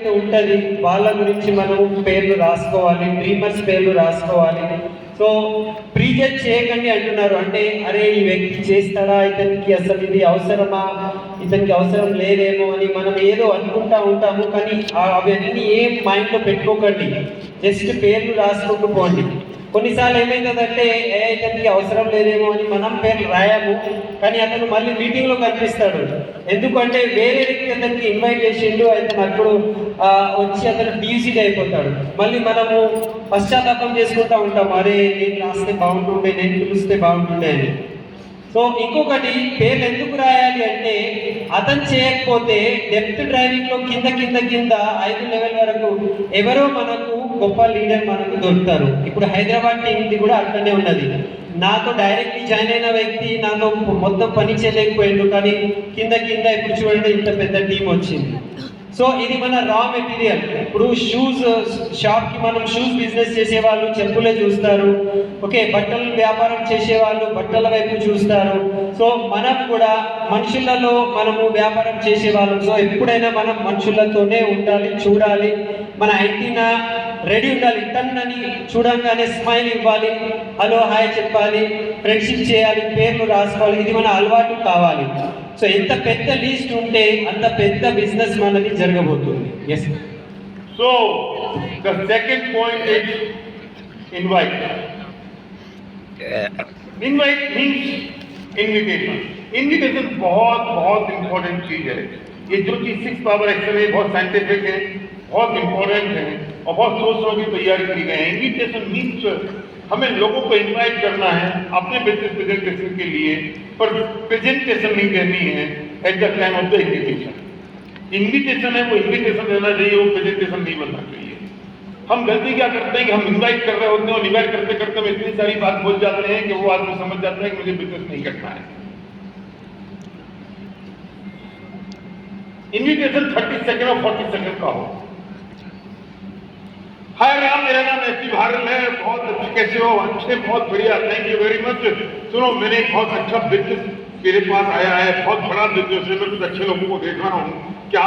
ఎవరైతే ఉంటుంది వాళ్ళ గురించి మనం పేర్లు రాసుకోవాలి, డ్రీమర్స్ పేర్లు రాసుకోవాలి. సో ప్రీజడ్జ్ చేయకండి అంటున్నారు. అంటే అరే ఈ వ్యక్తి చేస్తాడా, ఇతనికి అసలు ఇది అవసరమా, ఇతనికి అవసరం లేదేమో అని మనం ఏదో అనుకుంటా ఉంటాము. కానీ అవన్నీ ఏం మైండ్లో పెట్టుకోకండి, జస్ట్ పేర్లు రాసుకుంటూ పోండి. కొన్నిసార్లు ఏమైందంటే ఇతనికి అవసరం లేదేమో అని మనం పేర్లు రాయాము, కానీ అతను మళ్ళీ మీటింగ్లో కనిపిస్తాడు. ఎందుకంటే వేరే వ్యక్తి అతనికి ఇన్వైట్ చేసిండు, అతను అప్పుడు వచ్చి అతను డీసీడ్ అయిపోతాడు. మళ్ళీ మనము పశ్చాత్తాపం చేసుకుంటూ ఉంటాం, అరే నేను రాస్తే బాగుంటుండే, నేను పిలిస్తే బాగుంటుండే అని. సో ఇంకొకటి, పేర్లు ఎందుకు రాయాలి అంటే అతను చేయకపోతే డెప్త్ డ్రైవింగ్లో కింద 5 లెవెల్ వరకు ఎవరో మనకు గొప్ప లీడర్ మనకు దొరుకుతారు. ఇప్పుడు హైదరాబాద్ టీంది కూడా అట్లనే ఉన్నది. నాతో డైరెక్ట్లీ జాయిన్ అయిన వ్యక్తి నాతో మొత్తం పని చేయలేకపోయాడు, కానీ కింద ఇప్పుడు చూడండి ఇంత పెద్ద టీం వచ్చింది. సో ఇది మన రా మెటీరియల్. ఇప్పుడు షూస్ షాప్కి మనం షూస్ బిజినెస్ చేసేవాళ్ళు చెప్పులే చూస్తారు, ఓకే, బట్టలు వ్యాపారం చేసేవాళ్ళు బట్టల వైపు చూస్తారు. సో మనం కూడా మనుషులలో మనము వ్యాపారం చేసేవాళ్ళం. సో ఎప్పుడైనా మనం మనుషులతోనే ఉండాలి, చూడాలి, మన ఐటీనా రెడీ ఉండాలి. టన్ అని చూడంగానే స్మైల్ ఇవ్వాలి, హలో హాయ్ చెప్పాలి, ఫ్రెండ్షిప్ చేయాలి, పేర్లు రాసుకోవాలి. ఇది మన అలవాటు కావాలి. సో ఎంత పెద్ద లీస్ట్ ఉంటే అంత పెద్ద బిజినెస్ మనది జరగబోతుంది. Yes. So the second point is invite. Invite means invitation. Invitation बहुत इंपॉर्टेंट चीज है. ये जो चीज 6 पावर एक्शन है बहुत साइंटिफिक है, बहुत इंपॉर्टेंट है और बहुत सोच समझ की तैयारी की गई है. इन्विटेशन मीन्स हमें लोगों को इनवाइट करना है अपने बिजनेस प्रेजेंटेशन के लिए, पर प्रेजेंटेशन नहीं देनी है at the time of the invitation. Invitation है वो इन्विटेशन देना चाहिए, वो प्रेजेंटेशन नहीं बनना चाहिए. हम गलती क्या करते हैं कि हम इनवाइट कर रहे होते हैं और इनवाइट करते करते हम इतनी सारी बात बोल जाते हैं कि वो आदमी समझ जाता है कि मुझे बिजनेस नहीं करना है. इन्विटेशन 30 सेकंड और 40 सेकंड का हो. हाय राम, मेरा नाम एसपी भारल है, बहुत अच्छे, कैसे हो? अच्छे, बहुत बढ़िया, थैंक यू वेरी मच. सुनो, मैंने एक बहुत अच्छा बिजनेस मेरे पास आया है, बहुत बड़ा बिजनेस है, मैं कुछ अच्छे लोगों को देख रहा हूँ, क्या